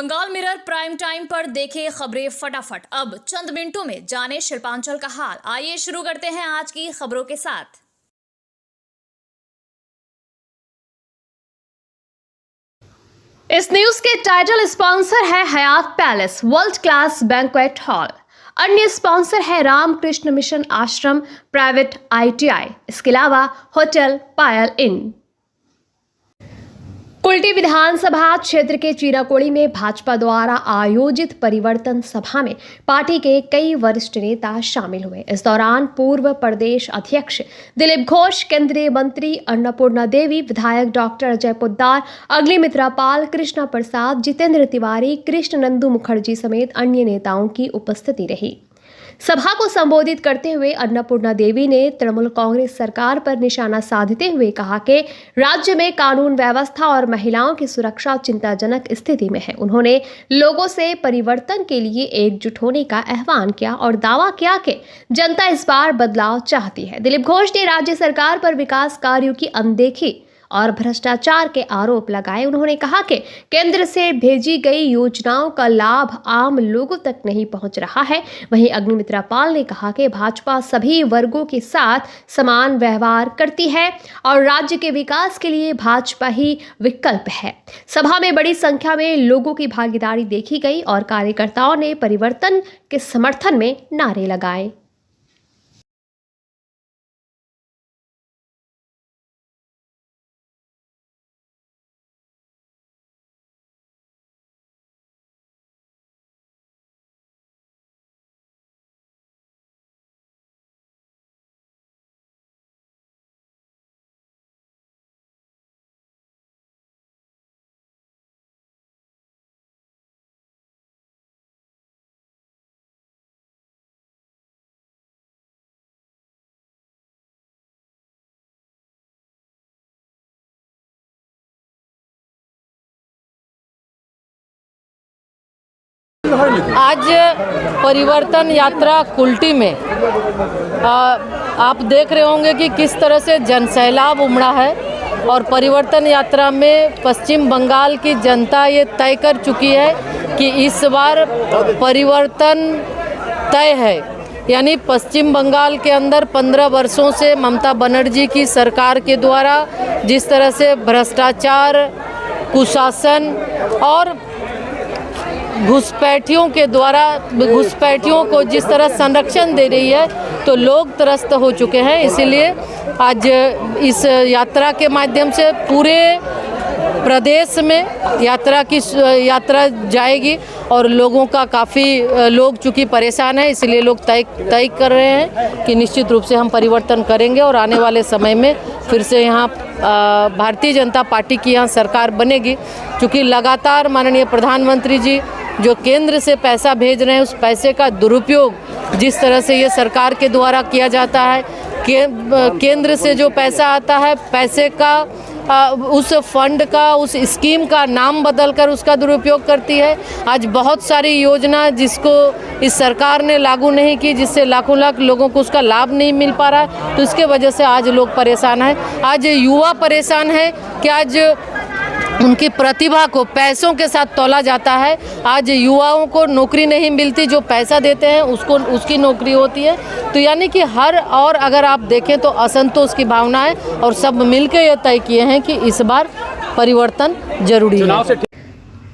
Bengal mirror prime time पर देखे खबरें फटाफट। अब चंद मिनटों में जाने शिल्पांचल का हाल। आइए शुरू करते हैं आज की खबरों के साथ। इस न्यूज के टाइटल स्पॉन्सर है Hayat palace world class banquet hall. अन्य स्पॉन्सर है Ramakrishna mission Ashram private ITI। इसके अलावा होटल पायल इन। कुल्टी विधानसभा क्षेत्र के चीराकोड़ी में भाजपा द्वारा आयोजित परिवर्तन सभा में पार्टी के कई वरिष्ठ नेता शामिल हुए। इस दौरान पूर्व प्रदेश अध्यक्ष दिलीप घोष, केंद्रीय मंत्री अन्नपूर्णा देवी, विधायक डॉक्टर अजय पोद्दार, अग्निमित्रा पाल, कृष्णा प्रसाद, जितेंद्र तिवारी, कृष्ण नंदू मुखर्जी समेत अन्य नेताओं की उपस्थिति रही। सभा को संबोधित करते हुए अन्नपूर्णा देवी ने तृणमूल कांग्रेस सरकार पर निशाना साधते हुए कहा कि राज्य में कानून व्यवस्था और महिलाओं की सुरक्षा चिंताजनक स्थिति में है। उन्होंने लोगों से परिवर्तन के लिए एकजुट होने का आह्वान किया और दावा किया कि जनता इस बार बदलाव चाहती है। दिलीप घोष ने राज्य सरकार पर विकास कार्यों की अनदेखी और भ्रष्टाचार के आरोप लगाए। उन्होंने कहा कि केंद्र से भेजी गई योजनाओं का लाभ आम लोगों तक नहीं पहुंच रहा है। वहीं अग्निमित्रा पाल ने कहा कि भाजपा सभी वर्गों के साथ समान व्यवहार करती है और राज्य के विकास के लिए भाजपा ही विकल्प है। सभा में बड़ी संख्या में लोगों की भागीदारी देखी गई और कार्यकर्ताओं ने परिवर्तन के समर्थन में नारे लगाए। आज परिवर्तन यात्रा कुल्टी में आप देख रहे होंगे कि किस तरह से जनसैलाब उमड़ा है और परिवर्तन यात्रा में पश्चिम बंगाल की जनता ये तय कर चुकी है कि इस बार परिवर्तन तय है। यानी पश्चिम बंगाल के अंदर 15 वर्षों से ममता बनर्जी की सरकार के द्वारा जिस तरह से भ्रष्टाचार, कुशासन और घुसपैठियों के द्वारा घुसपैठियों को जिस तरह संरक्षण दे रही है तो लोग त्रस्त हो चुके हैं। इसीलिए आज इस यात्रा के माध्यम से पूरे प्रदेश में यात्रा जाएगी और लोगों का काफ़ी लोग चूँकि परेशान हैं, इसलिए लोग तय कर रहे हैं कि निश्चित रूप से हम परिवर्तन करेंगे और आने वाले समय में फिर से यहाँ भारतीय जनता पार्टी की यहाँ सरकार बनेगी। क्योंकि लगातार माननीय प्रधानमंत्री जी जो केंद्र से पैसा भेज रहे हैं उस पैसे का दुरुपयोग जिस तरह से ये सरकार के द्वारा किया जाता है, केंद्र से जो पैसा आता है पैसे का उस फंड का, उस स्कीम का नाम बदलकर उसका दुरुपयोग करती है। आज बहुत सारी योजना जिसको इस सरकार ने लागू नहीं की, जिससे लाखों लाख लोगों को उसका लाभ नहीं मिल पा रहा है, तो इसके वजह से आज लोग परेशान हैं। आज युवा परेशान है कि आज उनकी प्रतिभा को पैसों के साथ तौला जाता है। आज युवाओं को नौकरी नहीं मिलती, जो पैसा देते हैं उसकी नौकरी होती है। तो यानी कि और अगर आप देखें तो असंतोष की भावना है और सब मिलकर ये तय किए हैं कि इस बार परिवर्तन जरूरी है।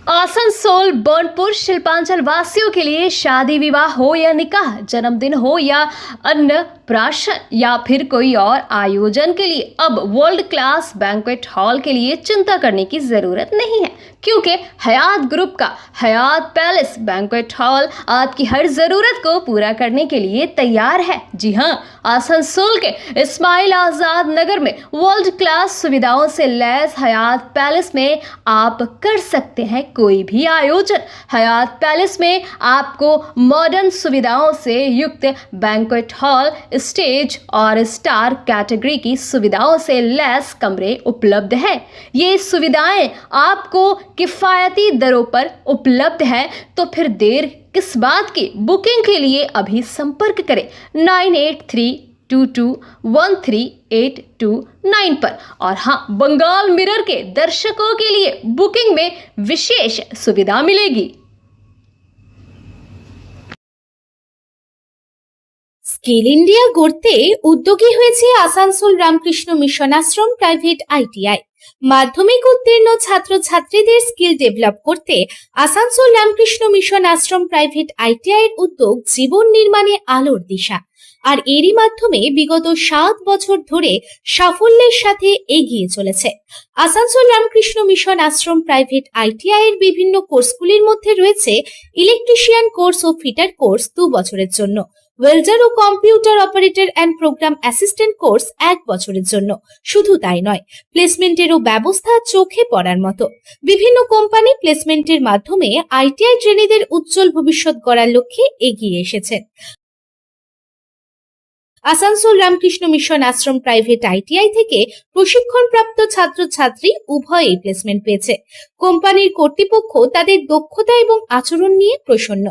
आसनसोल बर्नपुर शिल्पांचल वासियों के लिए शादी विवाह हो या निकाह, जन्मदिन हो या अन्नप्राशन या फिर कोई और आयोजन के लिए अब वर्ल्ड क्लास बैंक्वेट हॉल के लिए चिंता करने की जरूरत नहीं है, क्योंकि हयात ग्रुप का हयात पैलेस बैंक्वेट हॉल आपकी हर जरूरत को पूरा करने के लिए तैयार है। जी हाँ, आसनसोल के इस्माइल आजाद नगर में वर्ल्ड क्लास सुविधाओं से लैस हयात पैलेस में आप कर सकते हैं कोई भी आयोजन। हयात पैलेस में आपको मॉडर्न सुविधाओं से युक्त बैंक्वेट हॉल, स्टेज और स्टार कैटेगरी की सुविधाओं से लैस कमरे उपलब्ध हैं। ये सुविधाएं आपको किफायती दरों पर उपलब्ध है, तो फिर देर किस बात की। बुकिंग के लिए अभी संपर्क करें 9838 22138229 पर। और हाँ, बंगाल मिरर के दर्शकों के लिए बुकिंग में विशेष सुविधा मिलेगी। স্কিল ইন্ডিয়া গড়তে উদ্যোগী হয়েছে Asansol Ramakrishna mission ashram private ITI. মাধ্যমিক উত্তীর্ণ ছাত্রছাত্রীদের স্কিল ডেভেলপ করতে Asansol Ramakrishna mission ashram private ITI এর উদ্যোগ জীবন নির্মাণে আলোর দিশা। আর এরই মাধ্যমে বিগত 7 বছর ধরে সাফল্যের সাথে এগিয়ে চলেছে। Asansol Ramakrishna mission ashram private ITI এর বিভিন্ন কোর্সগুলির মধ্যে রয়েছে ইলেকট্রিশিয়ান কোর্স ও ফিটার কোর্স 2 বছরের জন্য, ওয়েল্ডার ও computer operator and programme assistant course 1 বছরের জন্য। শুধু তাই নয়, প্লেসমেন্টেরও ব্যবস্থা চোখে পড়ার মতো। বিভিন্ন কোম্পানি প্লেসমেন্টের মাধ্যমে আইটিআই ট্রেনিদের উজ্জ্বল ভবিষ্যৎ গড়ার লক্ষ্যে এগিয়ে এসেছেন। Asansol Ramakrishna mission ashram private ITI থেকে প্রশিক্ষণপ্রাপ্ত ছাত্রছাত্রী উভয়ই প্লেসমেন্ট পেয়েছে। কোম্পানির কর্তৃপক্ষ তাদের দক্ষতা এবং আচরণ নিয়ে প্রসন্ন।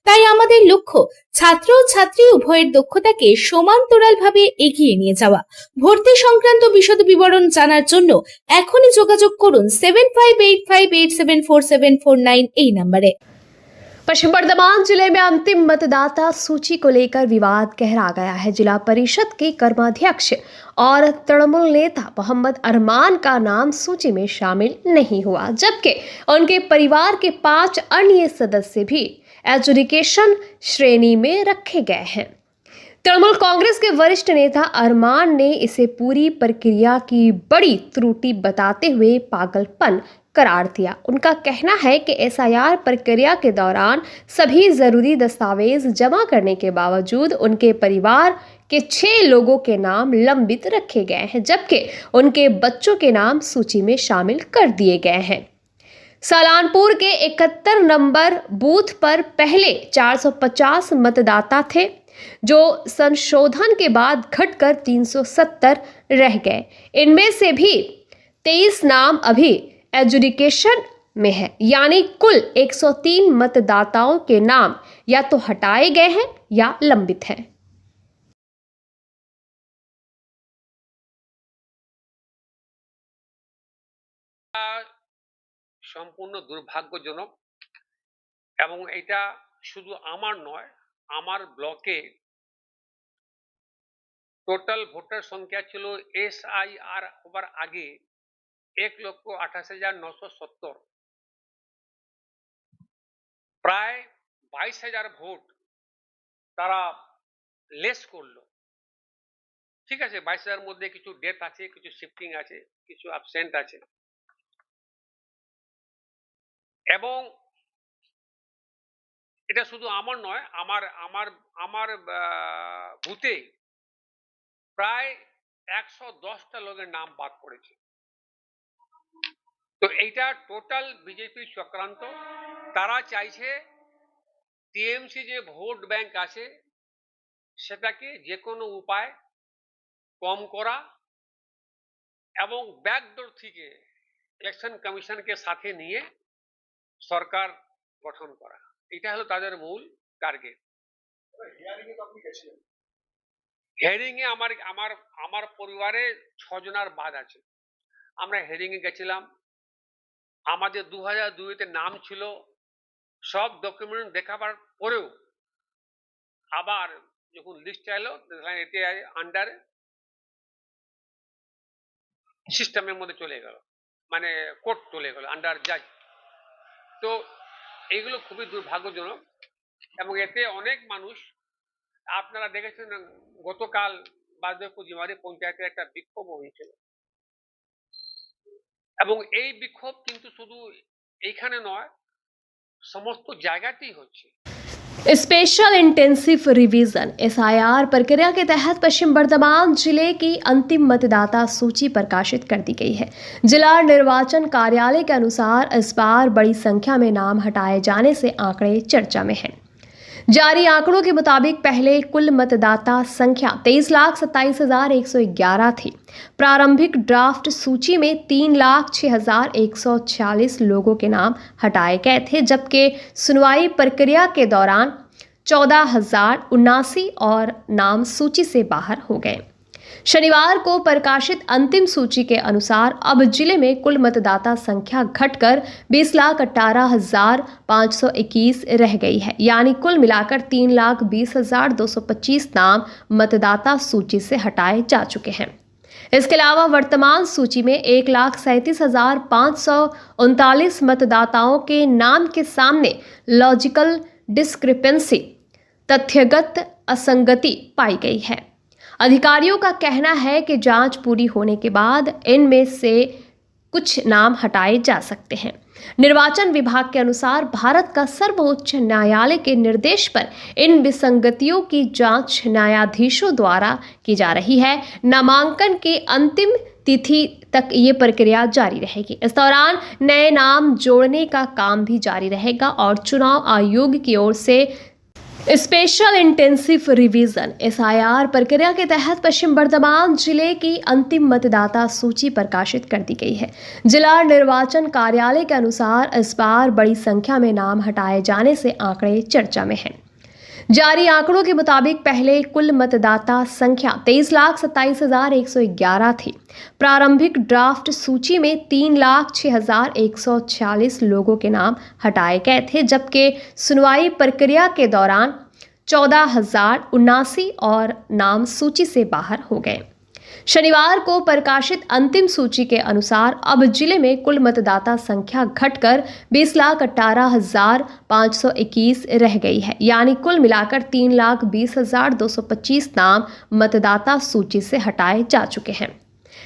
তাই আমাদের লক্ষ্য ছাত্র ও ছাত্রী উভয়ের দক্ষতাকে সমান্তরালভাবে এগিয়ে নিয়ে যাওয়া। ভর্তি সংক্রান্ত বিশদ বিবরণ জানার জন্য এখনই যোগাযোগ করুন 7585874749 এই নম্বরে। पश्चिम बर्धमान जिले में अंतिम मतदाता सूची को लेकर विवाद गहरा गया है। जिला परिषद के कर्माध्यक्ष और तृणमूल नेता मोहम्मद अरमान का नाम सूची में शामिल नहीं हुआ, जबकि उनके परिवार के 5 अन्य सदस्य भी एजुकेशन श्रेणी में रखे गए हैं। तृणमूल कांग्रेस के वरिष्ठ नेता अरमान ने इसे पूरी प्रक्रिया की बड़ी त्रुटि बताते हुए पागलपन करार दिया। उनका कहना है कि एसआईआर प्रक्रिया के दौरान सभी जरूरी दस्तावेज जमा करने के बावजूद उनके परिवार के 6 लोगों के नाम लंबित रखे गए हैं, जबकि उनके बच्चों के नाम सूची में शामिल कर दिए गए हैं। सालानपुर के 71 नंबर बूथ पर पहले 450 मतदाता थे, जो संशोधन के बाद घटकर 370 रह गए। इनमें से भी 23 नाम अभी एजुकेशन में है, यानी कुल 103 मतदाताओं के नाम या तो हटाए गए हैं या लंबित हैं। সম্পূর্ণ দুর্ভাগ্যজনক এবং এটা শুধু আমার নয়, আমার ব্লকে টোটাল ভোটার সংখ্যা ছিল এসআইআর হবার আগে 1,28,970, প্রায় 22,000 ভোট তারা লেস করলো। ঠিক আছে, 22,000 মধ্যে কিছু ডেথ আছে, কিছু শিফটিং আছে, কিছু অ্যাবসেন্ট আছে, এবং এটা শুধু আমার নয়, আমার বুথে প্রায় 110টা লোকের নাম বাদ পড়েছে। তো এইটা টোটাল বিজেপির চক্রান্ত। তারা চাইছে টিএমসি যে ভোট ব্যাংক আছে সেটাকে যে কোনো উপায় কম করা এবং ব্যাকডোর থেকে ইলেকশন কমিশনকে সাথে নিয়ে সরকার গঠন করা, এটা হলো তাদের মূল টার্গেট। হেয়ারিং এ আমার পরিবারে 6 জনের বাদ আছে। আমরা হেয়ারিং এ গেছিলাম, আমাদের 2002-তে নাম ছিল, সব ডকুমেন্ট দেখাবার পরেও আবার যখন লিস্ট এলো এতে আন্ডার সিস্টেমের মধ্যে চলে গেল, মানে কোর্ট চলে গেল, আন্ডার জাজ। তো এইগুলো খুবই দুর্ভাগ্যজনক এবং এতে অনেক মানুষ, আপনারা দেখেছেন গতকাল বাজপুজিমারি পঞ্চায়েতে একটা বিক্ষোভ হয়েছিল, এবং এই বিক্ষোভ কিন্তু শুধু এইখানে নয়, সমস্ত জায়গাতেই হচ্ছে। स्पेशल इंटेंसिव रिवीजन एसआईआर प्रक्रिया के तहत पश्चिम बर्धमान जिले की अंतिम मतदाता सूची प्रकाशित कर दी गई है। जिला निर्वाचन कार्यालय के अनुसार इस बार बड़ी संख्या में नाम हटाए जाने से आंकड़े चर्चा में हैं। जारी आंकड़ों के मुताबिक पहले कुल मतदाता संख्या 23,27,111 थी। प्रारंभिक ड्राफ्ट सूची में 3,06,146 लोगों के नाम हटाए गए थे, जबकि सुनवाई प्रक्रिया के दौरान 14,079 और नाम सूची से बाहर हो गए। शनिवार को प्रकाशित अंतिम सूची के अनुसार अब जिले में कुल मतदाता संख्या घटकर 20,18,521 रह गई है, यानी कुल मिलाकर 3,20,225 नाम मतदाता सूची से हटाए जा चुके हैं। इसके अलावा वर्तमान सूची में 1,37,539 मतदाताओं के नाम के सामने लॉजिकल डिस्क्रिपेंसी तथ्यगत असंगति पाई गई है। अधिकारियों का कहना है कि जांच पूरी होने के बाद इनमें से कुछ नाम हटाए जा सकते हैं। निर्वाचन विभाग के अनुसार भारत का सर्वोच्च न्यायालय के निर्देश पर इन विसंगतियों की जांच न्यायाधीशों द्वारा की जा रही है। नामांकन के अंतिम तिथि तक ये प्रक्रिया जारी रहेगी। इस दौरान नए नाम जोड़ने का काम भी जारी रहेगा और चुनाव आयोग की ओर से स्पेशल इंटेंसिव रिवीजन SIR प्रक्रिया के तहत पश्चिम बर्धमान जिले की अंतिम मतदाता सूची प्रकाशित कर दी गई है। जिला निर्वाचन कार्यालय के अनुसार इस बार बड़ी संख्या में नाम हटाए जाने से आंकड़े चर्चा में हैं। जारी आंकड़ों के मुताबिक पहले कुल मतदाता संख्या 23,27,111 थी। प्रारंभिक ड्राफ्ट सूची में 3,06,146 लोगों के नाम हटाए गए थे, जबकि सुनवाई प्रक्रिया के दौरान 14,079 और नाम सूची से बाहर हो गए। शनिवार को प्रकाशित अंतिम सूची के अनुसार अब जिले में कुल मतदाता संख्या घटकर 20,18,521 रह गई है, यानी कुल मिलाकर 3,20,225 नाम मतदाता सूची से हटाए जा चुके हैं।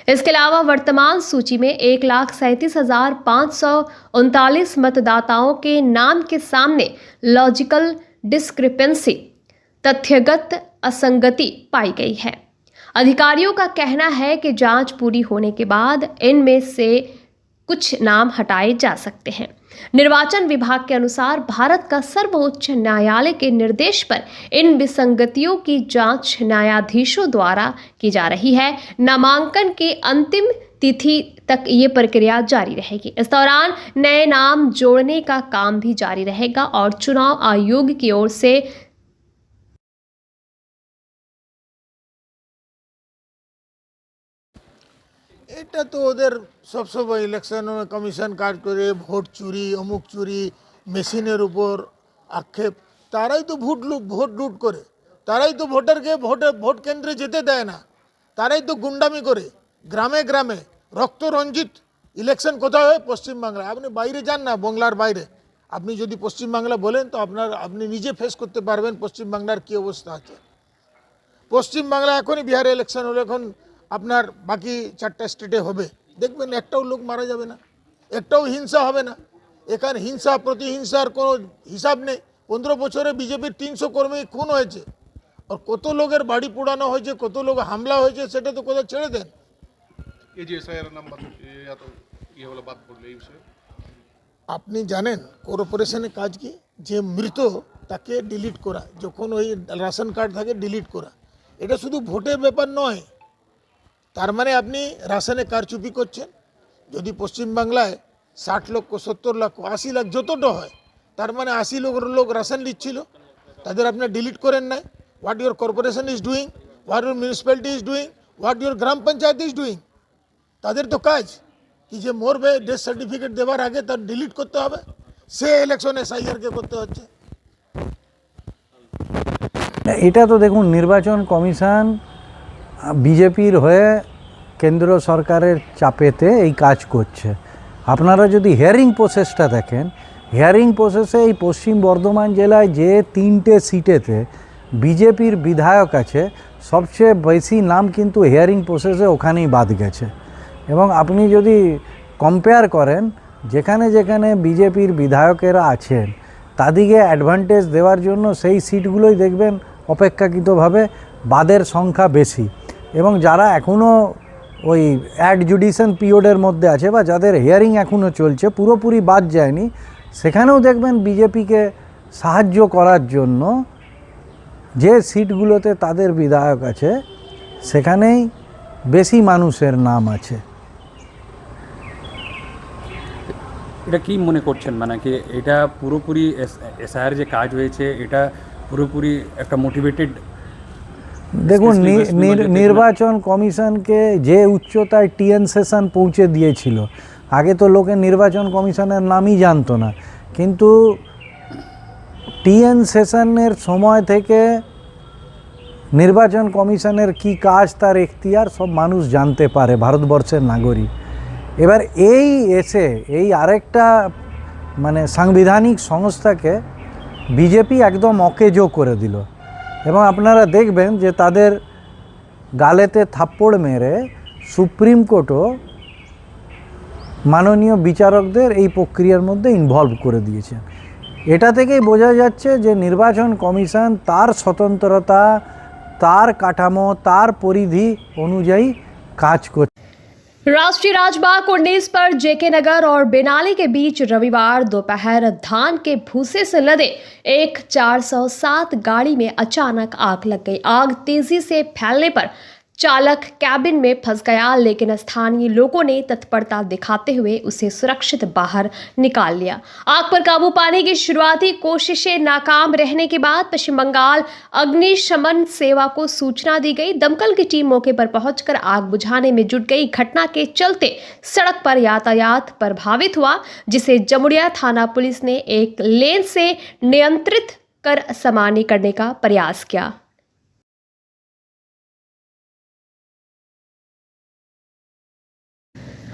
इसके अलावा वर्तमान सूची में 1,37,539 मतदाताओं के नाम के सामने लॉजिकल डिस्क्रिपेंसी तथ्यगत असंगति पाई गई है। अधिकारियों का कहना है कि जांच पूरी होने के बाद इनमें से कुछ नाम हटाए जा सकते हैं। निर्वाचन विभाग के अनुसार भारत का सर्वोच्च न्यायालय के निर्देश पर इन विसंगतियों की जांच न्यायाधीशों द्वारा की जा रही है। नामांकन के अंतिम तिथि तक ये प्रक्रिया जारी रहेगी। इस दौरान नए नाम जोड़ने का काम भी जारी रहेगा और चुनाव आयोग की ओर से এটা তো ওদের সবসময় ইলেকশন কমিশন কাজ করে, ভোট চুরি, অমুক চুরি, মেশিনের উপর আক্ষেপ। তারাই তো ভোট লুট করে, তারাই তো ভোটারকে ভোট কেন্দ্রে যেতে দেয় না, তারাই তো গুন্ডামি করে গ্রামে গ্রামে। রক্ত রঞ্জিত ইলেকশন কোথায় হয়? পশ্চিমবাংলায়। আপনি বাইরে যান না, বাংলার বাইরে, আপনি যদি পশ্চিমবাংলা বলেন তো আপনি নিজে ফেস করতে পারবেন পশ্চিমবাংলার কী অবস্থা আছে। পশ্চিমবাংলা এখনই বিহারে ইলেকশন হলো, এখন আপনার বাকি 4টা স্টেটে হবে, দেখবেন একটাও লোক মারা যাবে না, একটাও হিংসা হবে না। এখানে হিংসা প্রতিহিংসার কোনো হিসাব নেই। 15 বছরে বিজেপির 300 কর্মী খুন হয়েছে, আর কত লোকের বাড়ি পোড়ানো হয়েছে, কত লোক হামলা হয়েছে, সেটা তো কোথাও ছেড়ে দেন। এই যে SIR নাম্বার এত হলো বাদ পড়লো এই বিষয়ে আপনি জানেন কর্পোরেশনের কাজ কি? যে মৃত তাকে ডিলিট করা, যখন ওই রেশন কার্ড থাকে ডিলিট করা। এটা শুধু ভোটের ব্যাপার নয়, তার মানে আপনি রাশনে কারচুপি করছেন। যদি পশ্চিমবাংলায় 60 লক্ষ, 70 লক্ষ, 80 লাখ যতটা হয়, তার মানে 80 লোক রাশন নিচ্ছিল, তাদের আপনি ডিলিট করেন নাই। What your corporation is doing, what your municipality is doing, what your gram panchayat is doing. তাদের তো কাজ কি যে মরবে, ডেথ সার্টিফিকেট দেওয়ার আগে তার ডিলিট করতে হবে, সে ইলেকশনে SIR-কে করতে হচ্ছে। এটা তো দেখুন, নির্বাচন কমিশন বিজেপির হয়ে কেন্দ্র সরকারের চাপেতে এই কাজ করছে। আপনারা যদি হিয়ারিং প্রসেসটা দেখেন, হিয়ারিং প্রসেসে এই পশ্চিম বর্ধমান জেলায় যে 3টে সিটেতে বিজেপির বিধায়ক আছে, সবচেয়ে বেশি নাম কিন্তু হিয়ারিং প্রসেসে ওখানেই বাদ গেছে। এবং আপনি যদি কম্পেয়ার করেন, যেখানে যেখানে বিজেপির বিধায়কেরা আছেন তাদিকে অ্যাডভান্টেজ দেওয়ার জন্য সেই সিটগুলোই দেখবেন অপেক্ষাকৃতভাবে বাদের সংখ্যা বেশি। এবং যারা এখনও ওই অ্যাডজুডিশন পিরিয়ডের মধ্যে আছে বা যাদের হিয়ারিং এখনও চলছে, পুরোপুরি বাদ যায়নি, সেখানেও দেখবেন বিজেপিকে সাহায্য করার জন্য যে সিটগুলোতে তাদের বিধায়ক আছে সেখানেই বেশি মানুষের নাম আছে। এটা কি মনে করছেন, মানে কি এটা পুরোপুরি SIR যে কাজ হয়েছে এটা পুরোপুরি একটা মোটিভেটেড। দেখুন Especially West Bengal যেটা নির্বাচন কমিশনকে যে উচ্চতায় টিএন সেশন পৌঁছে দিয়েছিল, আগে তো লোকে নির্বাচন কমিশনের নামই জানতো না, কিন্তু টিএন সেশনের সময় থেকে নির্বাচন কমিশনের কি কাজ, তার এখতিয়ার সব মানুষ জানতে পারে, ভারতবর্ষের নাগরিক। এবার এই আরেকটা মানে সাংবিধানিক সংস্থাকে বিজেপি একদম অকেজো করে দিল, এবং আপনারা দেখবেন যে তাদের গালেতে থাপ্পড় মেরে সুপ্রিম কোর্টও মাননীয় বিচারকদের এই প্রক্রিয়ার মধ্যে ইনভলভ করে দিয়েছে। এটা থেকেই বোঝা যাচ্ছে যে নির্বাচন কমিশন তার স্বতন্ত্রতা, তার কাঠামো, তার পরিধি অনুযায়ী কাজ করছে। राष्ट्रीय राजमार्ग 19 पर जेके नगर और बेनाली के बीच रविवार दोपहर धान के भूसे से लदे एक 407 गाड़ी में अचानक आग लग गई। आग तेजी से फैलने पर चालक कैबिन में फंस गया, लेकिन स्थानीय लोगों ने तत्परता दिखाते हुए उसे सुरक्षित बाहर निकाल लिया। आग पर काबू पाने की शुरुआती कोशिशें नाकाम रहने के बाद पश्चिम बंगाल अग्निशमन सेवा को सूचना दी गई। दमकल की टीम मौके पर पहुंचकर आग बुझाने में जुट गई। घटना के चलते सड़क पर यातायात प्रभावित हुआ, जिसे जमुड़िया थाना पुलिस ने एक लेन से नियंत्रित कर सामान्य करने का प्रयास किया।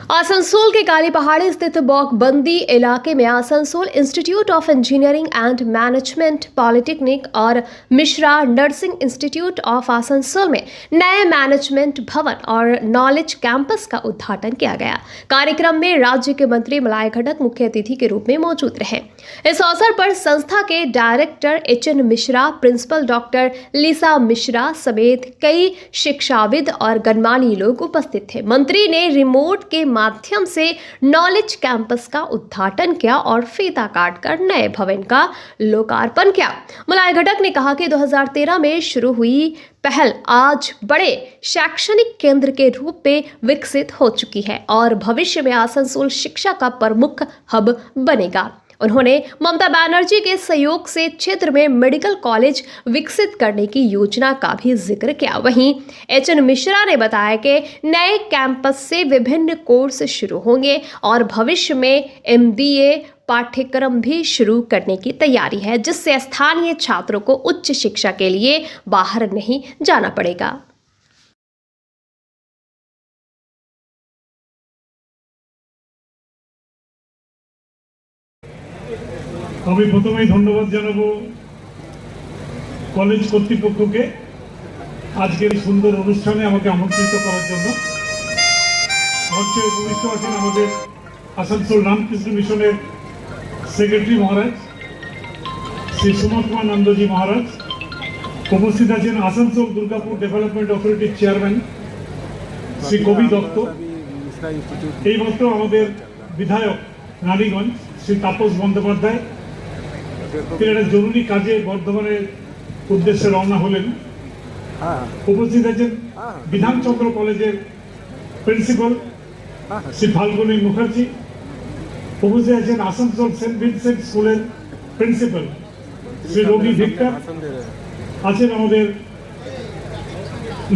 आसनसोल के काली पहाड़ी स्थित बौकबंदी इलाके में Asansol institute of engineering and management polytechnic और Mishra nursing institute of Asansol में नए मैनेजमेंट भवन और नॉलेज कैंपस का उद्घाटन किया गया। कार्यक्रम में राज्य के मंत्री मलाय घटक मुख्य अतिथि के रूप में मौजूद रहे। इस अवसर पर संस्था के director HN Mishra, principal doctor Lisa Mishra समेत कई शिक्षाविद और गणमान्य लोग उपस्थित थे। मंत्री ने रिमोट के माध्यम से नॉलेज कैंपस का उद्घाटन किया और फीता काटकर नए भवन का लोकार्पण किया। मलाय घटक ने कहा कि 2013 में शुरू हुई पहल आज बड़े शैक्षणिक केंद्र के रूप में विकसित हो चुकी है और भविष्य में आसनसोल शिक्षा का प्रमुख हब बनेगा। उन्होंने ममता बनर्जी के सहयोग से क्षेत्र में मेडिकल कॉलेज विकसित करने की योजना का भी जिक्र किया। वहीं एचएन मिश्रा ने बताया कि नए कैंपस से विभिन्न कोर्स शुरू होंगे और भविष्य में एमबीए पाठ्यक्रम भी शुरू करने की तैयारी है, जिससे स्थानीय छात्रों को उच्च शिक्षा के लिए बाहर नहीं जाना पड़ेगा। আমি প্রথমেই ধন্যবাদ জানাবো কলেজ কর্তৃপক্ষকে আজকের এই সুন্দর অনুষ্ঠানে আমাকে আমন্ত্রিত করার জন্য। মঞ্চে উপবিষ্ট আছেন আমাদের আসানসোল রামকৃষ্ণ মিশনের সেক্রেটারি মহারাজ শ্রী সুমন কুমার নন্দজি মহারাজ, উপস্থিত আছেন আসানসোল দুর্গাপুর ডেভেলপমেন্ট অথরিটির চেয়ারম্যান শ্রী কবি দত্ত, এইমাত্র আমাদের বিধায়ক রানীগঞ্জ শ্রী তাপস বন্দ্যোপাধ্যায়, তিনি একটা জরুরি কাজে বর্ধমানের উদ্দেশ্যে রওনা হলেন। উপস্থিত আছেন বিধানচন্দ্র কলেজের প্রিন্সিপাল শ্রী ফাল্গুনী মুখার্জি, উপস্থিত আছেন আসানসোল সেন্ট ভিনসেন্ট স্কুলের প্রিন্সিপাল শ্রী রবি ভিক্টর, আছেন আমাদের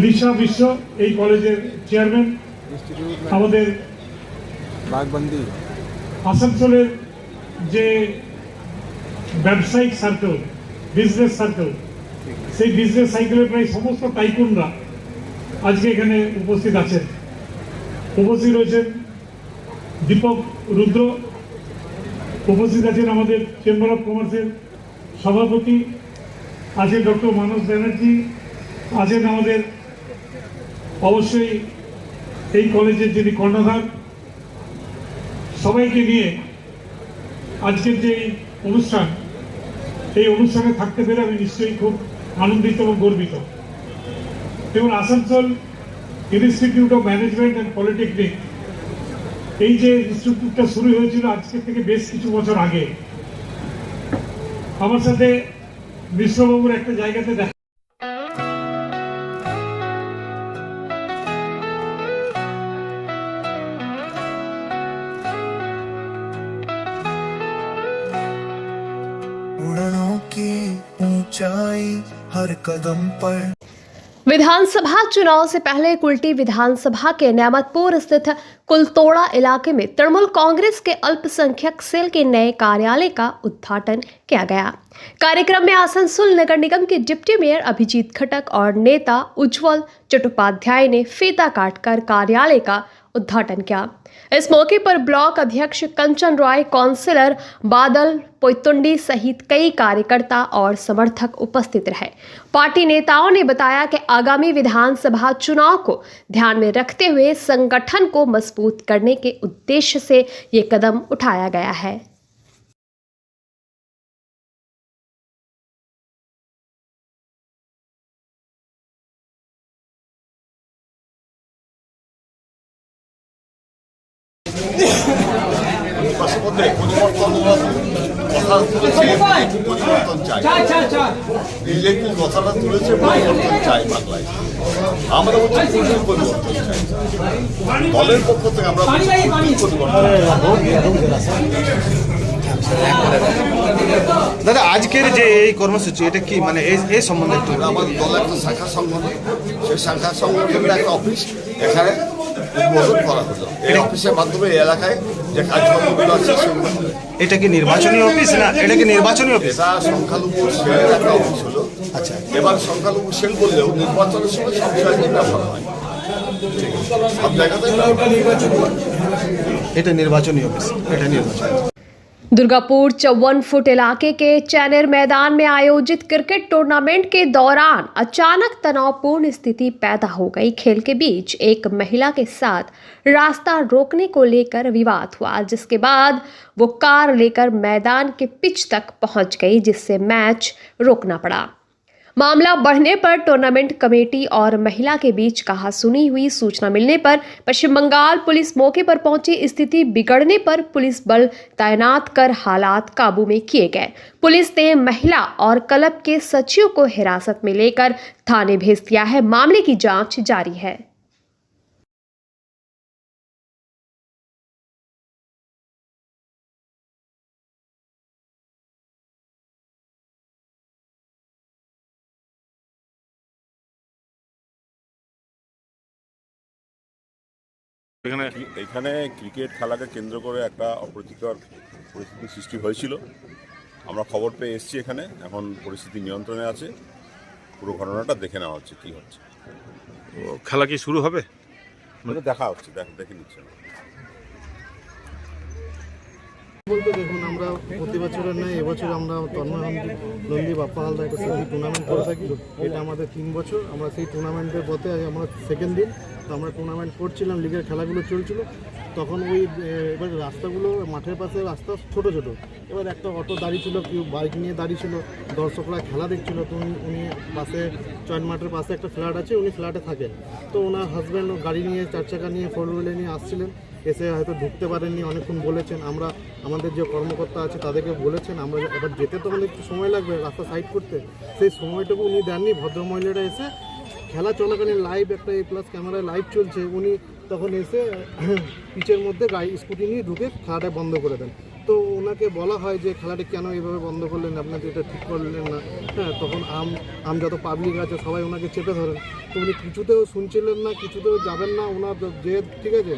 লিসা বিশ্ব এই কলেজের চেয়ারম্যান, আমাদের আসানসোলের যে ব্যবসায়িক সার্কেল, বিজনেস সার্কেল, সেই বিজনেস সাইকেলের প্রায় সমস্ত টাইকুনরা আজকে এখানে উপস্থিত আছেন। উপস্থিত রয়েছেন দীপক রুদ্র, উপস্থিত আছেন আমাদের চেম্বার অফ কমার্সের সভাপতি, আছেন ডক্টর মানস ব্যানার্জি, আছেন আমাদের অবশ্যই এই কলেজের যিনি কর্ণধার। সবাইকে নিয়ে আজকের যে অনুষ্ঠান, এই অনুষ্ঠানে থাকতে পেরে আমি নিশ্চয়ই খুব আনন্দিত এবং গর্বিত। এবং Asansol institute of management and polytechnic, এই যে ইনস্টিটিউটটা শুরু হয়েছিল আজকে থেকে বেশ কিছু বছর আগে, আমার সাথে মিশ্রবাবুর একটা জায়গাতে দেখা उड़नों की ऊंचाई सच्चाई हर कदम पर। विधानसभा चुनाव से पहले कुल्टी विधानसभा के नेमतपुर स्थित कुलतोड़ा इलाके में तृणमूल कांग्रेस के अल्पसंख्यक सेल के नए कार्यालय का उद्घाटन किया गया। कार्यक्रम में आसनसोल नगर निगम के डिप्टी मेयर अभिजीत खटक और नेता उज्जवल चट्टोपाध्याय ने फीता काटकर कार्यालय का उद्घाटन किया। इस मौके पर ब्लॉक अध्यक्ष कंचन रॉय, काउंसिलर बादल पोयतुंडी सहित कई कार्यकर्ता और समर्थक उपस्थित रहे। पार्टी नेताओं ने बताया कि आगामी विधानसभा चुनाव को ध्यान में रखते हुए संगठन को मजबूत करने के उद्देश्य से ये कदम उठाया गया है। পরিবর্তন চাই, বিজেপি কথাটা তুলেছে পরিবর্তন চাই বাংলায়। আমরা হচ্ছে পরিবর্তন চাই, দলের পক্ষ থেকে আমরা দাদা আজকের যে এই কর্মসূচি এটা কি মানে এই সম্বন্ধে আমাদের দলের একটা শাখা সংগঠন, সেই শাখা সংগঠনের একটা অফিস এখানে উদ্বোধন করা হলো। এই অফিসের মাধ্যমে এই এলাকায় যে কাজকর্মগুলো আছে সেগুলো। এটা কি নির্বাচনী অফিস না এটা কি নির্বাচনী অফিস? এটা সংখ্যালঘু সেলের একটা অফিস হলো। আচ্ছা, এবার সংখ্যালঘু সেল বললেও নির্বাচনের সময় সব জায়গায় ব্যবহার হয়, সব জায়গাতেই এটা নির্বাচনী অফিস, এটা নির্বাচনী। दुर्गापुर 54 फुट इलाके के चैनर मैदान में आयोजित क्रिकेट टूर्नामेंट के दौरान अचानक तनावपूर्ण स्थिति पैदा हो गई। खेल के बीच एक महिला के साथ रास्ता रोकने को लेकर विवाद हुआ, जिसके बाद वो कार लेकर मैदान के पिच तक पहुंच गई, जिससे मैच रोकना पड़ा। मामला बढ़ने पर टूर्नामेंट कमेटी और महिला के बीच कहासुनी हुई। सूचना मिलने पर पश्चिम बंगाल पुलिस मौके पर पहुंची। स्थिति बिगड़ने पर पुलिस बल तैनात कर हालात काबू में किए गए। पुलिस ने महिला और क्लब के सचिव को हिरासत में लेकर थाने भेज दिया है। मामले की जांच जारी है। এখানে ক্রিকেট খেলাকে কেন্দ্র করে একটা অপ্রীতিকর পরিস্থিতি সৃষ্টি হয়েছিল। আমরা খবর পেয়ে এসেছি এখানে, এখন পরিস্থিতি নিয়ন্ত্রণে আছে। পুরো ঘটনাটা দেখে নেওয়া হচ্ছে কি হচ্ছে। খেলা কি শুরু হবে? দেখা হচ্ছে, দেখে নিচ্ছে। বলতে দেখুন, আমরা প্রতি বছরের নয় এবছর আমরা তন্ময় নন্দী বাপ্পা হালদার একটা সেই টুর্নামেন্ট করে থাকি। এটা আমাদের 3 বছর। আমরা সেই টুর্নামেন্টের পথে আমরা সেকেন্ড দিন তো আমরা টুর্নামেন্ট করছিলাম, লিগের খেলাগুলো চলছিল। তখন এবার রাস্তাগুলো মাঠের পাশে রাস্তা ছোট ছোট। এবার একটা অটো দাঁড়িয়ে ছিল, কেউ বাইক নিয়ে দাঁড়িয়ে ছিল, দর্শকরা খেলা দেখছিল। তো উনি পাশে চয়ন মাঠের পাশে একটা ফ্ল্যাট আছে, উনি ফ্ল্যাটে থাকেন। তো ওনার হাজব্যান্ড গাড়ি নিয়ে 4 চাকা নিয়ে 4 হুইলার নিয়ে আসছিলেন, এসে হয়তো ঢুকতে পারেননি, অনেকক্ষণ বলেছেন। আমরা আমাদের যে কর্মকর্তা আছে তাদেরকে বলেছেন, আমরা এবার যেতে তো অনেক একটু সময় লাগবে রাস্তা সাইড করতে, সেই সময়টুকু উনি দেননি। ভদ্রমহিলারা এসে খেলা চলাকালীন লাইভ একটা A+ ক্যামেরায় লাইভ চলছে, উনি তখন এসে পিচের মধ্যে গাড়ি স্কুটি নিয়ে ঢুকে খেলাটা বন্ধ করে দেন। তো ওনাকে বলা হয় যে খেলাটা কেন এইভাবে বন্ধ করলেন, আপনাকে এটা ঠিক করলেন না। হ্যাঁ, তখন যত পাবলিক আছে সবাই ওনাকে চেপে ধরেন। তো উনি কিছুতেও শুনছিলেন না, কিছুতেও যাবেন না। ওনার যে ঠিক আছে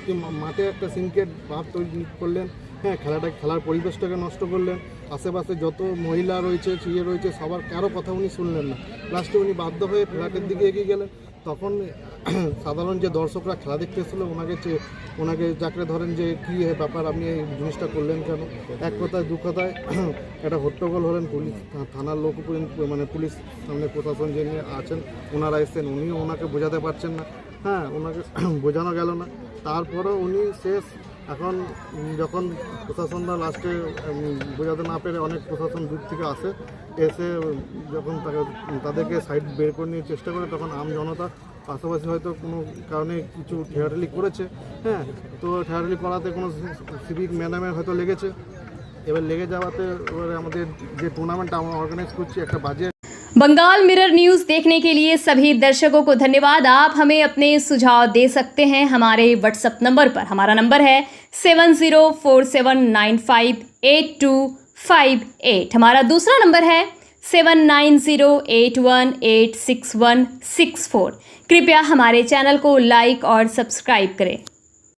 কি মাঠে একটা সিনকেট ভাব তৈরি করলেন। হ্যাঁ, খেলার পরিবেশটাকে নষ্ট করলেন। আশেপাশে যত মহিলা রয়েছে রয়েছে সবার কারো কথা উনি শুনলেন না। লাস্টে উনি বাধ্য হয়ে ফ্ল্যাটের দিকে এগিয়ে গেলেন। তখন সাধারণ যে দর্শকরা খেলা দেখতে এসেছিল ওনাকে চাকরে ধরেন যে কী ব্যাপার, আপনি এই জিনিসটা করলেন কেন। এক কথায় দু কথায় একটা হট্টগোল হলেন। পুলিশ থানার লোক মানে পুলিশ সামনে প্রশাসন যে আছেন ওনারা এসেছেন, উনিও ওনাকে বোঝাতে পারছেন না। হ্যাঁ, ওনাকে বোঝানো গেল না। তারপরেও উনি শেষ এখন যখন প্রশাসনরা লাস্টে বোঝাতে না পেরে অনেক প্রশাসন দূর থেকে এসে যখন তাদেরকে সাইড বের করে নিয়ে চেষ্টা করে, তখন জনতা পাশাপাশি হয়তো কোনো কারণে কিছু ঠেলাঠেলি করেছে। হ্যাঁ, তো ঠেলাঠেলি করাতে কোনো সিভিক ম্যাডামের হয়তো লেগেছে। এবার লেগে যাওয়াতে এবারে আমাদের যে টুর্নামেন্টটা আমরা অর্গানাইজ করছি একটা বাজে। बंगाल मिरर न्यूज़ देखने के लिए सभी दर्शकों को धन्यवाद। आप हमें अपने सुझाव दे सकते हैं हमारे व्हाट्सएप नंबर पर। हमारा नंबर है 7047958258। हमारा दूसरा नंबर है 7908186164। कृपया हमारे चैनल को लाइक और सब्सक्राइब करें।